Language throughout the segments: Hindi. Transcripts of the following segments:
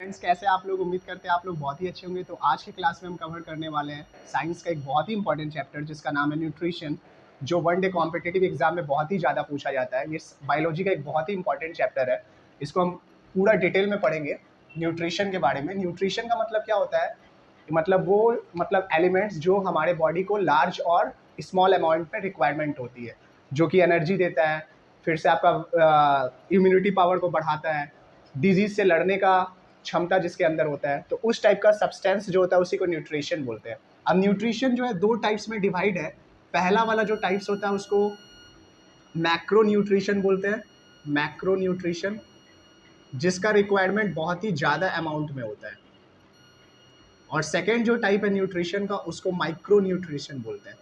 फ्रेंड्स, कैसे आप लोग? उम्मीद करते हैं आप लोग बहुत ही अच्छे होंगे। तो आज की क्लास में हम कवर करने वाले हैं साइंस का एक बहुत ही इंपॉर्टेंट चैप्टर जिसका नाम है न्यूट्रिशन, जो वन डे कॉम्पिटिटिव एग्जाम में बहुत ही ज़्यादा पूछा जाता है। ये बायोलॉजी का एक बहुत ही इंपॉर्टेंट चैप्टर है। इसको हम पूरा डिटेल में पढ़ेंगे न्यूट्रिशन के बारे में। न्यूट्रिशन का मतलब क्या होता है? मतलब एलिमेंट्स जो हमारे बॉडी को लार्ज और स्मॉल अमाउंट में रिक्वायरमेंट होती है, जो कि एनर्जी देता है, फिर से आपका इम्यूनिटी पावर को बढ़ाता है, डिजीज से लड़ने का क्षमता जिसके अंदर होता है। तो उस टाइप का सब्सटेंस जो होता है उसी को न्यूट्रिशन बोलते हैं। अब न्यूट्रिशन जो है दो टाइप्स में डिवाइड है। पहला वाला जो टाइप्स होता है उसको मैक्रो न्यूट्रिशन बोलते हैं। मैक्रो न्यूट्रिशन जिसका रिक्वायरमेंट बहुत ही ज़्यादा अमाउंट में होता है। और सेकेंड जो टाइप है न्यूट्रिशन का उसको माइक्रो न्यूट्रिशन बोलते हैं।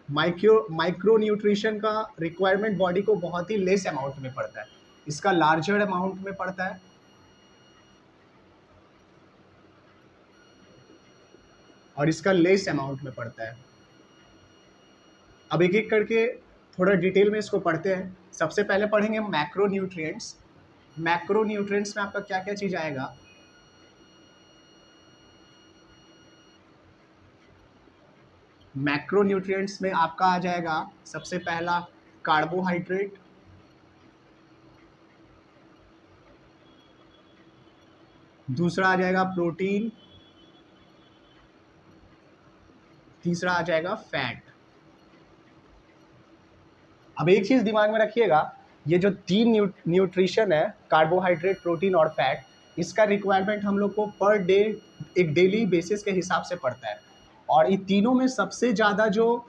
माइक्रो न्यूट्रिशन का रिक्वायरमेंट बॉडी को बहुत ही लेस अमाउंट में पड़ता है, इसका लार्जर अमाउंट में पड़ता है। और इसका लेस अमाउंट में पड़ता है। अब एक एक करके थोड़ा डिटेल में इसको पढ़ते हैं। सबसे पहले पढ़ेंगे मैक्रो न्यूट्रिएंट्स। मैक्रो न्यूट्रिएंट्स में आपका क्या क्या चीज़ आएगा? मैक्रो न्यूट्रिएंट्स में आपका आ जाएगा सबसे पहला कार्बोहाइड्रेट, दूसरा आ जाएगा प्रोटीन, तीसरा आ जाएगा फैट। अब एक चीज़ दिमाग में रखिएगा, ये जो तीन न्यूट्रिशन है, कार्बोहाइड्रेट, प्रोटीन और फैट, इसका रिक्वायरमेंट हम लोग को पर डे एक डेली बेसिस के हिसाब से पड़ता है। और ये तीनों में सबसे ज़्यादा जो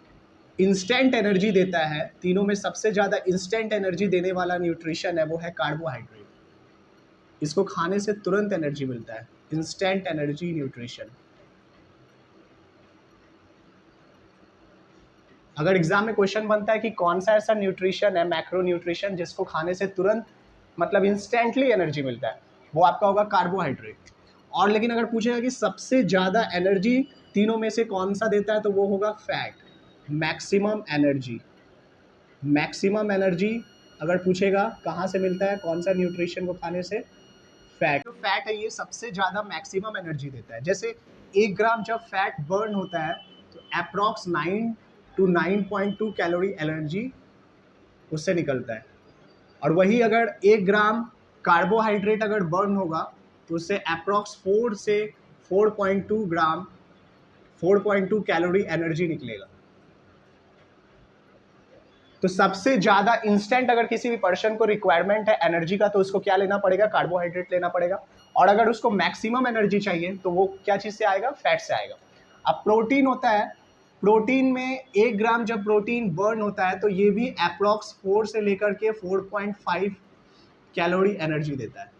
इंस्टेंट एनर्जी देता है, तीनों में सबसे ज़्यादा इंस्टेंट एनर्जी देने वाला न्यूट्रिशन है वो है कार्बोहाइड्रेट। इसको खाने से तुरंत एनर्जी मिलता है, इंस्टेंट एनर्जी न्यूट्रिशन। अगर एग्जाम में क्वेश्चन बनता है कि कौन सा ऐसा न्यूट्रिशन है मैक्रो न्यूट्रिशन जिसको खाने से तुरंत मतलब इंस्टेंटली एनर्जी मिलता है, वो आपका होगा कार्बोहाइड्रेट। और लेकिन अगर पूछेगा कि सबसे ज़्यादा एनर्जी तीनों में से कौन सा देता है, तो वो होगा fat. Maximum energy, maximum energy अगर पूछेगा कहाँ से मिलता है, कौन सा न्यूट्रिशन को खाने से, फैट। जो फैट है ये सबसे ज़्यादा मैक्सिमम एनर्जी देता है। जैसे 1 ग्राम जब फैट बर्न होता है तो अप्रॉक्स 9 to 9.2 कैलोरी एनर्जी उससे निकलता है। और वही अगर 1 ग्राम कार्बोहाइड्रेट अगर बर्न होगा तो उससे अप्रॉक्स 4 से 4.2 कैलोरी एनर्जी निकलेगा। तो सबसे ज़्यादा इंस्टेंट अगर किसी भी पर्सन को रिक्वायरमेंट है एनर्जी का, तो उसको क्या लेना पड़ेगा? कार्बोहाइड्रेट लेना पड़ेगा। और अगर उसको मैक्सिमम एनर्जी चाहिए तो वो क्या चीज़ से आएगा? फैट से आएगा। अब प्रोटीन होता है, प्रोटीन में 1 ग्राम जब प्रोटीन बर्न होता है तो ये भी अप्रॉक्स 4 से लेकर के 4.5 कैलोरी एनर्जी देता है।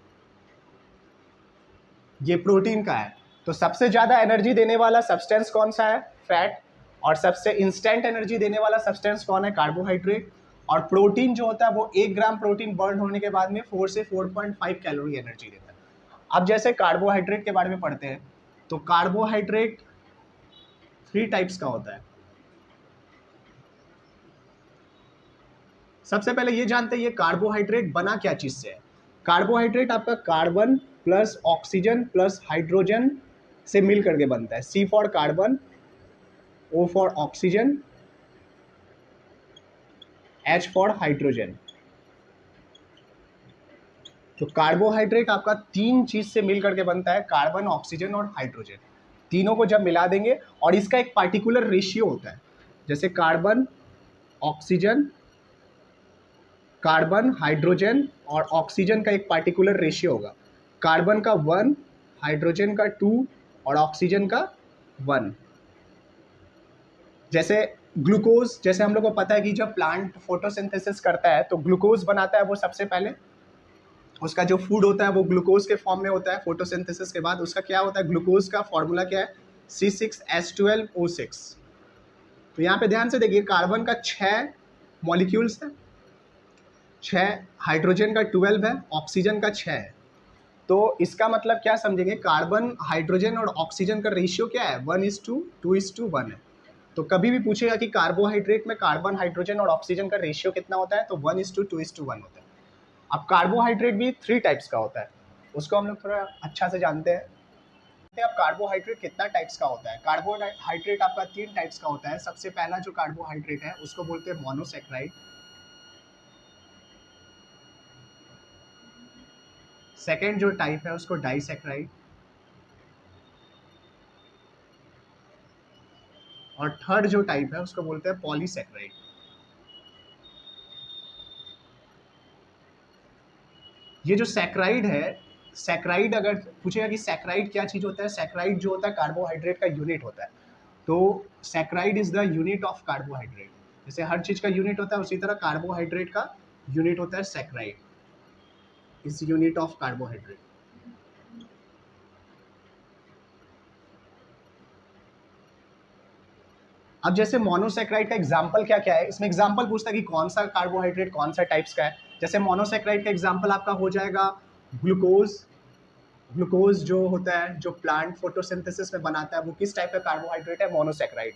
ये प्रोटीन का है। तो सबसे ज़्यादा एनर्जी देने वाला सब्सटेंस कौन सा है? फैट। और सबसे इंस्टेंट एनर्जी देने वाला सब्सटेंस कौन है? कार्बोहाइड्रेट। और प्रोटीन जो होता है वो 1 ग्राम प्रोटीन बर्न होने के बाद में 4 से 4.5 कैलोरी एनर्जी देता है। अब जैसे कार्बोहाइड्रेट के बारे में पढ़ते हैं, तो कार्बोहाइड्रेट 3 टाइप्स का होता है। सबसे पहले ये जानते हैं ये कार्बोहाइड्रेट बना क्या चीज़ से है। कार्बोहाइड्रेट आपका carbon plus oxygen plus hydrogen से मिल करके बनता है। C for carbon, O for oxygen, H for hydrogen. तो कार्बोहाइड्रेट आपका 3 चीज से मिल करके बनता है, कार्बन, ऑक्सीजन और हाइड्रोजन। तीनों को जब मिला देंगे, और इसका एक पार्टिकुलर रेशियो होता है, जैसे कार्बन, ऑक्सीजन, कार्बन, हाइड्रोजन और ऑक्सीजन का एक पार्टिकुलर रेशियो होगा। कार्बन का 1, हाइड्रोजन का 2 और ऑक्सीजन का 1। जैसे ग्लूकोज, जैसे हम लोग को पता है कि जब प्लांट फोटोसिंथेसिस करता है तो ग्लूकोज बनाता है, वो सबसे पहले उसका जो फूड होता है वो ग्लूकोज के फॉर्म में होता है। फोटोसिंथेसिस के बाद उसका क्या होता है? ग्लूकोज का फॉर्मूला क्या है? C6H12O6। तो यहाँ पे ध्यान से देखिए, कार्बन का 6 मॉलिक्यूल्स है, 6, हाइड्रोजन का 12 है, ऑक्सीजन का 6 है। तो इसका मतलब क्या समझेंगे? कार्बन, हाइड्रोजन और ऑक्सीजन का रेशियो क्या है? 1:2:1 है। तो कभी भी पूछेगा कि कार्बोहाइड्रेट में कार्बन, हाइड्रोजन और ऑक्सीजन का रेशियो कितना होता है, तो 1:2:1 होता है। अब कार्बोहाइड्रेट भी 3 टाइप्स का होता है। उसको हम लोग थोड़ा अच्छा से जानते हैं। अब कार्बोहाइड्रेट कितना टाइप्स का होता है। कार्बोहाइड्रेट आपका 3 टाइप्स का होता है। सबसे पहला जो कार्बोहाइड्रेट है उसको बोलते हैं मोनोसेक्राइड। सेकेंड जो टाइप है उसको डाइसेक्राइड, और थर्ड जो टाइप है उसको बोलते हैं पॉलीसेक्राइड। ये जो सैक्राइड है, सैक्राइड अगर पूछेगा कि सैक्राइड क्या चीज होता है, सैक्राइड जो होता है कार्बोहाइड्रेट का यूनिट होता है। तो saccharide is the unit of carbohydrate. जैसे हर चीज का यूनिट होता है उसी तरह कार्बोहाइड्रेट का यूनिट होता है sacred, is unit of carbohydrate. अब जैसे मोनोसेक्राइड का एग्जांपल क्या क्या है, इसमें एग्जांपल पूछता है कि कौन सा कार्बोहाइड्रेट कौन सा टाइप्स का है। जैसे मोनोसेक्राइड का एग्जांपल आपका हो जाएगा ग्लूकोज। ग्लूकोज जो होता है, जो प्लांट फोटोसिंथेसिस में बनाता है, वो किस टाइप का कार्बोहाइड्रेट है, मोनोसेक्राइड।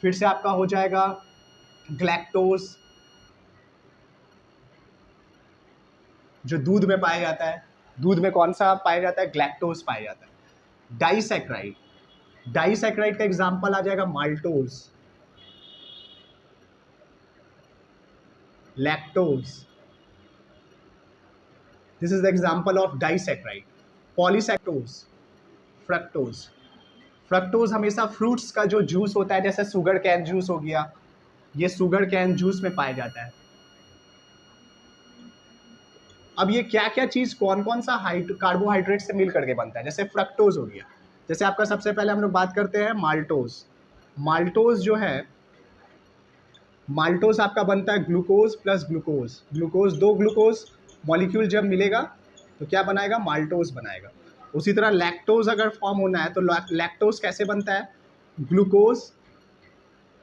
फिर से आपका हो जाएगा ग्लैक्टोज, जो दूध में पाया जाता है। दूध में कौन सा पाया जाता है, ग्लैक्टोज पाया जाता है। डाइसेक्राइड, डाइसेक्राइड का एग्जांपल आ जाएगा maltose, lactose. This is the example of disaccharide. Polysaccharide, fructose. Fructose हमेशा फ्रूट्स का जो जूस होता है, जैसे शुगर कैन जूस हो गया, ये शुगर कैन जूस में पाया जाता है। अब ये क्या क्या चीज कौन कौन सा कार्बोहाइड्रेट से मिल करके बनता है, जैसे फ्रक्टोज हो गया। जैसे आपका सबसे पहले हम लोग बात करते हैं माल्टोज। माल्टोज जो है, माल्टोज आपका बनता है ग्लूकोज प्लस ग्लूकोज। ग्लूकोज, दो ग्लूकोज मॉलिक्यूल जब मिलेगा तो क्या बनाएगा, माल्टोज बनाएगा। उसी तरह लैक्टोज अगर फॉर्म होना है तो लैक्टोज कैसे बनता है, ग्लूकोज,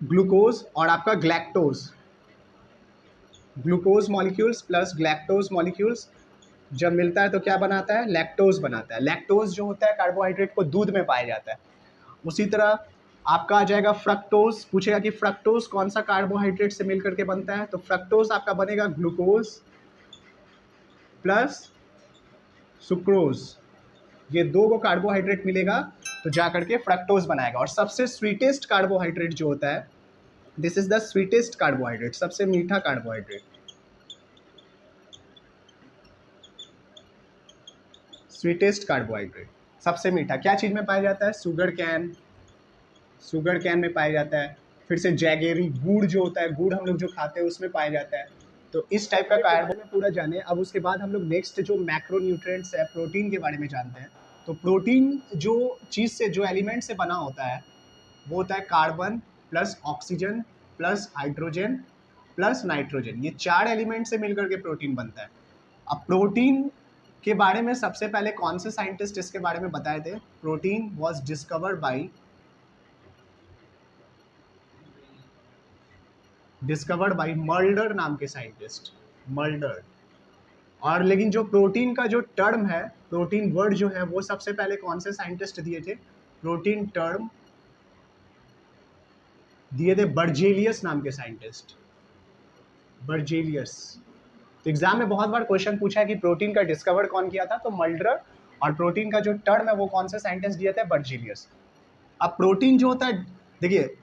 ग्लूकोज और आपका galactose, glucose molecules plus galactose molecules जब मिलता है तो क्या बनाता है, लैक्टोज बनाता है। लैक्टोज जो होता है कार्बोहाइड्रेट को दूध में पाया जाता है। उसी तरह आपका आ जाएगा फ्रक्टोज। पूछेगा कि फ्रक्टोज कौन सा कार्बोहाइड्रेट से मिलकर के बनता है, तो फ्रक्टोज आपका बनेगा ग्लूकोज प्लस सुक्रोज। ये दो को कार्बोहाइड्रेट मिलेगा तो जा करके फ्रक्टोज बनाएगा। और सबसे स्वीटेस्ट कार्बोहाइड्रेट जो होता है, this is the sweetest carbohydrate, सबसे मीठा कार्बोहाइड्रेट। स्वीटेस्ट कार्बोहाइड्रेट सबसे मीठा क्या चीज में पाया जाता है, शुगर कैन, शुगर कैन में पाया जाता है। फिर से जैगेरी, गुड़ जो होता है, गुड़ हम लोग जो खाते हैं उसमें पाया जाता है। तो इस टाइप का कार्बो में पूरा जाने। अब उसके बाद हम लोग नेक्स्ट जो मैक्रोन्यूट्रिएंट्स है, प्रोटीन के बारे में जानते हैं। तो प्रोटीन जो चीज़ से, जो एलिमेंट से बना होता है, वो होता है carbon plus oxygen plus hydrogen plus nitrogen. ये 4 एलिमेंट से मिलकर के प्रोटीन बनता है। अब प्रोटीन के बारे में सबसे पहले कौन से साइंटिस्ट इसके बारे में बताए थे, protein was discovered by Mulder नाम के साइंटिस्ट, मल्डर। और लेकिन जो प्रोटीन का जो टर्म है, प्रोटीन वर्ड जो है, वो सबसे पहले कौन से साइंटिस्ट दिए थे, प्रोटीन टर्म दिए थे बर्जेलियस नाम के साइंटिस्ट, बर्जेलियस। तो एग्जाम में बहुत बार क्वेश्चन पूछा है कि प्रोटीन का डिस्कवर कौन किया था, तो मल्डर। और प्रोटीन का जो टर्म है वो कौन से साइंटिस्ट दिए थे, बर्जेलियस। अब प्रोटीन जो होता है, देखिए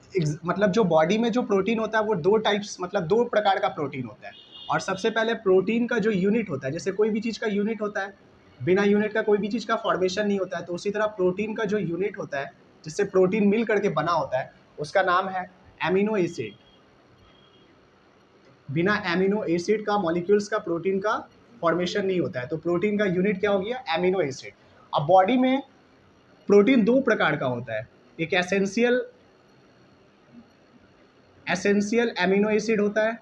मतलब जो बॉडी में जो प्रोटीन होता है वो दो टाइप्स, मतलब 2 प्रकार का प्रोटीन होता है। और सबसे पहले प्रोटीन का जो यूनिट होता है, जैसे कोई भी चीज़ का यूनिट होता है, बिना यूनिट का कोई भी चीज़ का फॉर्मेशन नहीं होता है, तो उसी तरह प्रोटीन का जो यूनिट होता है, जिससे प्रोटीन मिल करके बना होता है, उसका नाम है एमिनो एसिड। बिना एमिनो एसिड का, मॉलिक्यूल्स का, प्रोटीन का फॉर्मेशन नहीं होता है। तो प्रोटीन का यूनिट क्या हो गया, एमिनो एसिड। अब बॉडी में प्रोटीन 2 प्रकार का होता है, एक एसेंशियल एमिनो एसिड होता है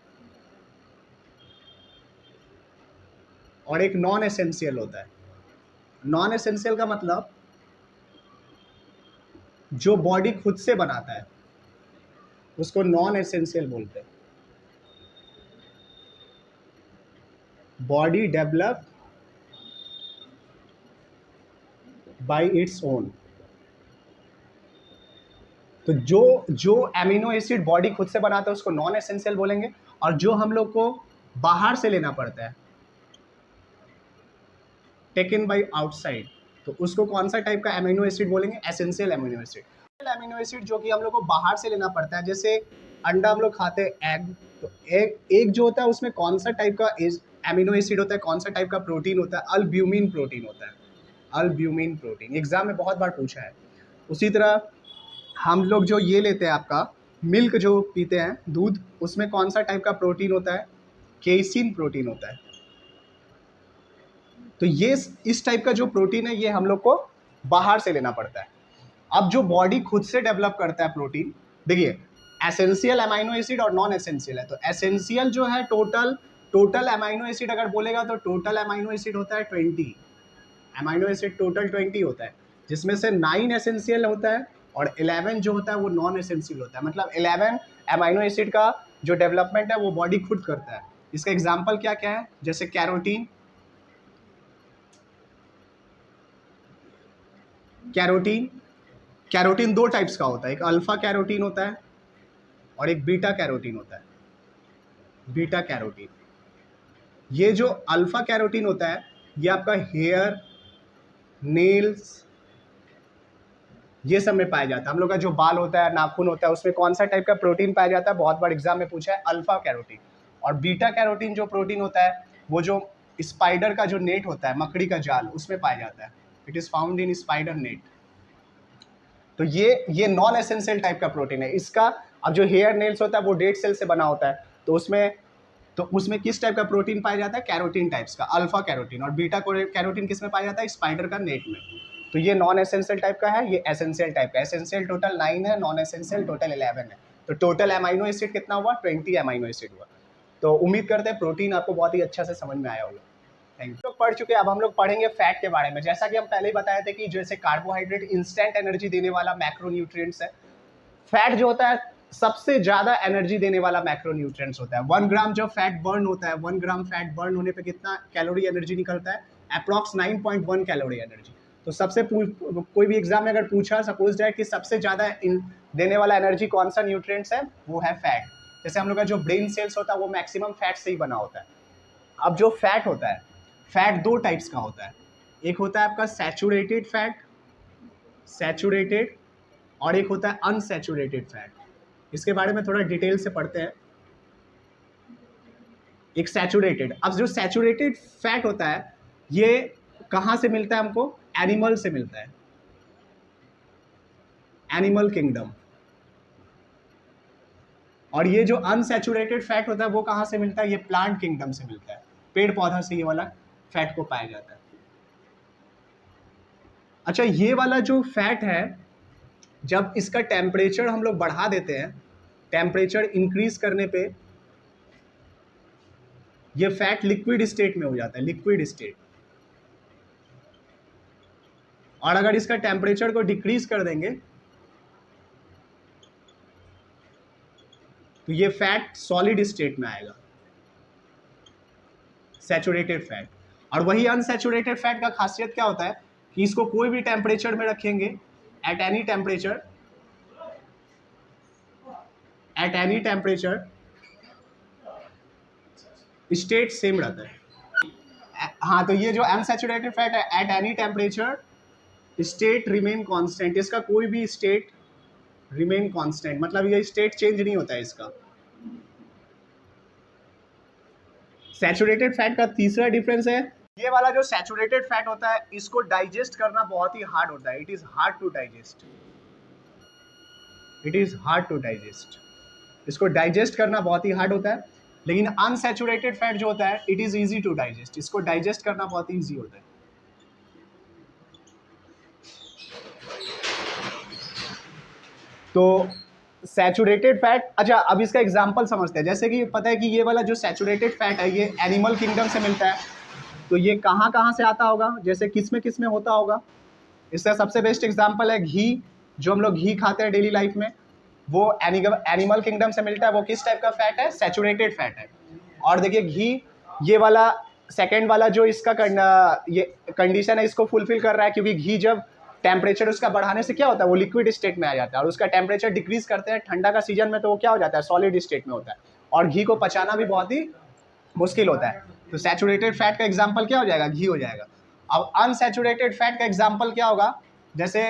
और एक नॉन एसेंशियल होता है। नॉन एसेंशियल का मतलब जो बॉडी खुद से बनाता है उसको नॉन एसेंशियल बोलते हैं। Body develop by its own. तो जो एमिनो एसिड बॉडी खुद से बनाता है उसको नॉन एसेंशियल बोलेंगे, और जो हम लोग को बाहर से लेना पड़ता है टेकन बाय आउटसाइड, तो उसको कौन सा टाइप का अमीनो एसिड बोलेंगे? Essential amino acid. Amino acid जो कि हम लोग को बाहर से लेना पड़ता है, जैसे अंडा हम लोग खाते हैं एग, तो एग जो होता है उसमें कौन सा टाइप का अमीनो एसिड होता है, कौन सा टाइप का प्रोटीन होता है? अल्ब्यूमिन प्रोटीन होता है, अल्ब्यूमिन प्रोटीन। एग्जाम में बहुत बार पूछा है। उसी तरह हम लोग जो ये लेते हैं आपका मिल्क जो पीते हैं, दूध, उसमें कौन सा टाइप का प्रोटीन होता है? केसिन प्रोटीन होता है। तो ये इस टाइप का जो प्रोटीन है ये हम लोग को बाहर से लेना पड़ता है। अब जो बॉडी खुद से डेवलप करता है प्रोटीन, देखिए एसेंशियल अमाइनो एसिड और नॉन एसेंशियल है। तो एसेंशियल जो है टोटल अमाइनो एसिड अगर बोलेगा तो टोटल अमाइनो एसिड होता है 20 अमाइनो एसिड, टोटल 20 होता है, जिसमें से 9 एसेंशियल होता है और 11 जो होता है वो नॉन एसेंशियल होता है। मतलब 11 अमाइनो एसिड का जो डेवलपमेंट है वो बॉडी खुद करता है। इसका एग्जाम्पल क्या क्या है? जैसे कैरोटीन, कैरोटीन दो टाइप्स का होता है, एक अल्फा कैरोटीन होता है और एक बीटा कैरोटीन होता है। बीटा कैरोटीन, ये जो अल्फा कैरोटीन होता है ये आपका हेयर, नेल्स, ये सब में पाया जाता है। हम लोग का जो बाल होता है, नाखून होता है, उसमें कौन सा टाइप का प्रोटीन पाया जाता है? बहुत बार एग्जाम में पूछा है, अल्फा कैरोटीन। और बीटा कैरोटीन जो प्रोटीन होता है वो जो स्पाइडर का जो नेट होता है, मकड़ी का जाल, उसमें पाया जाता है। It is found in spider net. तो ये नॉन एसेंशियल टाइप का प्रोटीन है। इसका अब जो हेयर नेल्स होता है वो डेड सेल से बना होता है, तो उसमें किस टाइप का प्रोटीन पाया जाता है? कैरोटीन टाइप्स का, अल्फा कैरोटीन। और बीटा कैरोटीन किस में पाया जाता है? स्पाइडर का नेट में। तो ये नॉन एसेंशियल टाइप का है, ये एसेंशियल टाइप का। एसेंशियल टोटल 9 है, नॉन एसेंशियल टोटल 11 है। तो टोटल अमाइनो एसिड कितना हुआ? 20 अमाइनो एसिड हुआ। तो उम्मीद करते हैं प्रोटीन आपको बहुत ही अच्छा से समझ में आया होगा। Thank you. पढ़ चुके हैं, अब हम लोग पढ़ेंगे फैट के बारे में। जैसा कि हम पहले ही बताए थे कि जैसे कार्बोहाइड्रेट इंस्टेंट एनर्जी देने वाला मैक्रोन्यूट्रिएंट्स है, फैट जो होता है सबसे ज्यादा एनर्जी देने वाला मैक्रोन्यूट्रिएंट्स होता है। 1 ग्राम जब फैट बर्न होता है, 1 ग्राम फैट बर्न होने पे कितना कैलोरी एनर्जी निकलता है? Approx 9.1 calorie energy. तो सबसे कोई भी एग्जाम में अगर पूछा, सपोज दैट कि सबसे ज्यादा देने वाला एनर्जी कौन सा न्यूट्रिएंट्स है, वो है फैट। जैसे हम लोग का जो ब्रेन सेल्स होता है वो मैक्सिमम फैट से ही बना होता है। अब जो फैट होता है, फैट दो टाइप्स का होता है। एक होता है आपका सैचुरेटेड फैट, सैचुरेटेड, और एक होता है अनसैचुरेटेड फैट। इसके बारे में थोड़ा डिटेल से पढ़ते हैं। एक सैचुरेटेड, अब जो सैचुरेटेड फैट होता है ये कहां से मिलता है हमको? एनिमल से मिलता है, एनिमल किंगडम। और ये जो अनसैचुरेटेड फैट होता है वो कहां से मिलता है? ये प्लांट किंगडम से मिलता है, पेड़ पौधा से ये वाला फैट को पाया जाता है। अच्छा, ये वाला जो फैट है, जब इसका टेम्परेचर हम लोग बढ़ा देते हैं, टेम्परेचर इंक्रीज करने पे ये फैट लिक्विड स्टेट में हो जाता है, लिक्विड स्टेट। और अगर इसका टेम्परेचर को डिक्रीज कर देंगे तो ये फैट सॉलिड स्टेट में आएगा, सैचुरेटेड फैट। और वही अनसैचुरेटेड फैट का खासियत क्या होता है कि इसको कोई भी टेम्परेचर में रखेंगे, at any temperature, at any temperature state same रहता है। हाँ, तो ये जो अनसैचुरेटेड फैट है, at any temperature state remain constant. इसका कोई भी स्टेट रिमेन कांस्टेंट, मतलब ये स्टेट चेंज नहीं होता है इसका। सैचुरेटेड फैट का तीसरा डिफरेंस है, ये वाला जो सैचुरेटेड फैट होता है इसको डाइजेस्ट करना बहुत ही हार्ड होता है। It is hard to digest, it is hard to digest. इसको डाइजेस्ट करना बहुत ही हार्ड होता है। लेकिन अनसैचुरेटेड फैट जो होता है it is easy to digest, इसको डाइजेस्ट करना बहुत ही ईजी होता है। तो सैचुरेटेड फैट, अच्छा अब इसका एग्जांपल समझते हैं। जैसे कि पता है कि ये वाला जो सैचुरेटेड फैट है ये एनिमल किंगडम से मिलता है, तो ये कहाँ कहाँ से आता होगा? जैसे किस में होता होगा? इसका सबसे बेस्ट एग्जांपल है घी। जो हम लोग घी खाते हैं डेली लाइफ में, वो एनिमल किंगडम से मिलता है। वो किस टाइप का फैट है? सैचुरेटेड फैट है। और देखिए घी, ये वाला सेकेंड वाला जो इसका ये कंडीशन है इसको फुलफिल कर रहा है, क्योंकि घी जब टेम्परेचर उसका बढ़ाने से क्या होता है, वो लिक्विड स्टेट में आ जाता है। और उसका टेम्परेचर डिक्रीज करते हैं ठंडा का सीजन में, तो वो क्या हो जाता है? सॉलिड स्टेट में होता है। और घी को पचाना भी बहुत ही मुश्किल होता है। तो सैचुरेटेड फैट का एग्जाम्पल क्या हो जाएगा? घी हो जाएगा। अब अनसैचुरेटेड फैट का एग्जांपल क्या होगा, जैसे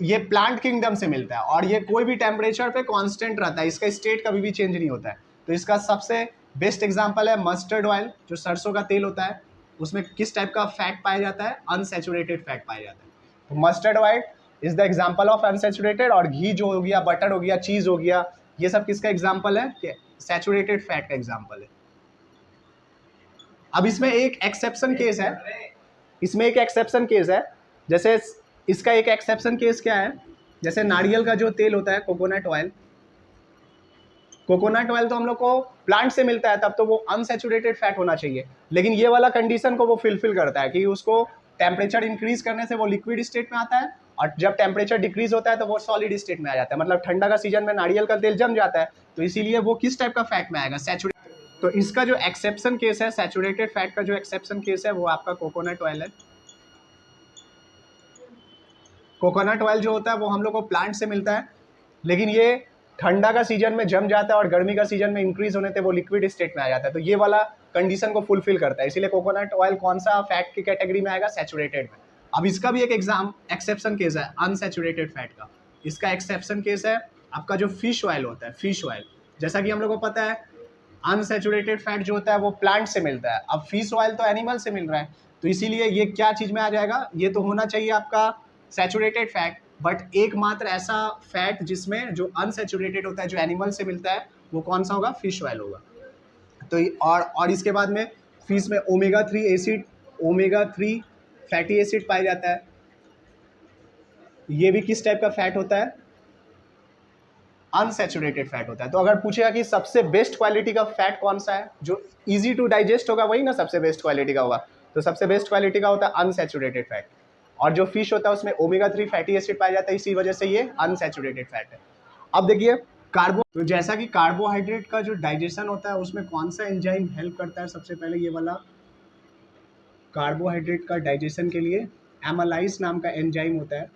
ये प्लांट किंगडम से मिलता है और ये कोई भी टेम्परेचर पे कांस्टेंट रहता है, इसका स्टेट कभी भी चेंज नहीं होता है। तो इसका सबसे बेस्ट एग्जांपल है मस्टर्ड ऑयल, जो सरसों का तेल होता है, उसमें किस टाइप का फैट पाया जाता है, अनसैचुरेटेड फैट पाया जाता है। तो mustard oil is the example of unsaturated, और घी जो हो गया, बटर हो गया, चीज हो गया, ये सब किसका एग्जांपल है, सैचुरेटेड फैट का एग्जांपल है। अब इसमें एक एक्सेप्शन केस है, इसमें एक एक्सेप्शन केस है, जैसे इसका एक एक्सेप्शन केस क्या है, जैसे नारियल का जो तेल होता है, कोकोनट ऑयल, कोकोनट ऑयल तो हम लोग को प्लांट से मिलता है, तब तो वो अनसैचुरेटेड फैट होना चाहिए, लेकिन ये वाला कंडीशन को वो फिलफिल करता है कि उसको टेम्परेचर इंक्रीज करने से वो लिक्विड स्टेट में आता है, और जब टेम्परेचर डिक्रीज होता है तो वो सॉलिड स्टेट में आ जाता है, मतलब ठंडा का सीजन में नारियल का तेल जम जाता है, तो इसीलिए वो किस टाइप का फैट में आएगा, सैचुरेटेड। तो इसका जो एक्सेप्शन केस है, सैचुरेटेड फैट का जो एक्सेप्शन केस है, वो आपका कोकोनट ऑयल है। कोकोनट ऑयल जो होता है वो हम लोग को प्लांट से मिलता है, लेकिन ये ठंडा का सीजन में जम जाता है और गर्मी का सीजन में इंक्रीज होने से वो लिक्विड स्टेट में आ जाता है, तो ये वाला कंडीशन को फुलफिल करता है, इसीलिए कोकोनट ऑयल कौन सा फैट की कैटेगरी में आएगा, सैचुरेटेड में। अब इसका भी एक एक्सेप्शन केस है अनसैचुरेटेड फैट का। इसका एक्सेप्शन केस है आपका जो फिश ऑयल होता है, फिश ऑयल, जैसा कि हम लोग को पता है अनसैचुरेटेड फैट जो होता है वो प्लांट से मिलता है, अब फिश ऑयल तो एनिमल से मिल रहा है, तो इसीलिए ये क्या चीज में आ जाएगा, ये तो होना चाहिए आपका सैचुरेटेड फैट, बट एकमात्र ऐसा फैट जिसमें जो अनसैचुरेटेड होता है, जो एनिमल से मिलता है, वो कौन सा होगा, फिश ऑयल होगा। तो और इसके बाद में फिश में omega 3 acid, omega 3 fatty acid पाया जाता है, ये भी किस टाइप का फैट होता है, अनसैचुरेटेड फैट होता है। तो अगर पूछेगा कि सबसे बेस्ट क्वालिटी का फैट कौन सा है, जो इजी टू डाइजेस्ट होगा वही ना सबसे बेस्ट क्वालिटी का होगा, तो सबसे बेस्ट क्वालिटी का होता है अनसैचुरेटेड फैट, और जो फिश होता है उसमें ओमेगा 3 फैटी एसिड पाया जाता है, इसी वजह से ये अनसैचुरेटेड फैट है। अब देखिए तो जैसा कि कार्बोहाइड्रेट का जो डाइजेशन होता है उसमें कौन सा एंजाइम हेल्प करता है, सबसे पहले ये वाला कार्बोहाइड्रेट का डाइजेशन के लिए एमालाइज नाम का एंजाइम होता है,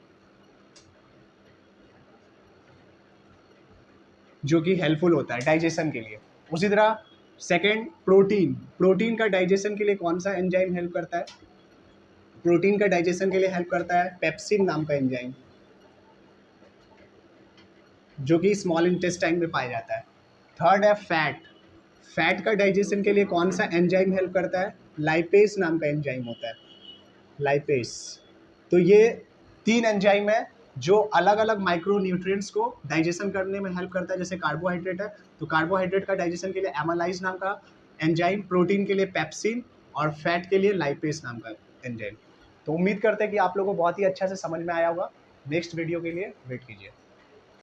जो कि हेल्पफुल होता है डाइजेशन के लिए। उसी तरह सेकेंड प्रोटीन, प्रोटीन का डाइजेशन के लिए कौन सा एंजाइम हेल्प करता है, प्रोटीन का डाइजेशन के लिए हेल्प करता है पेप्सिन नाम का एंजाइम, जो कि स्मॉल इंटेस्टाइन में पाया जाता है। थर्ड है फैट, फैट का डाइजेशन के लिए कौन सा एंजाइम हेल्प करता है, लाइपेज नाम का एंजाइम होता है, लाइपेज। तो ये 3 एंजाइम है जो अलग अलग माइक्रो न्यूट्रिएंट्स को डाइजेशन करने में हेल्प करता है। जैसे कार्बोहाइड्रेट है तो कार्बोहाइड्रेट का डाइजेशन के लिए एमालाइज नाम का एंजाइम, प्रोटीन के लिए पेप्सिन, और फैट के लिए लाइपेज नाम का एंजाइम। तो उम्मीद करते हैं कि आप लोगों को बहुत ही अच्छा से समझ में आया होगा। नेक्स्ट वीडियो के लिए वेट कीजिए।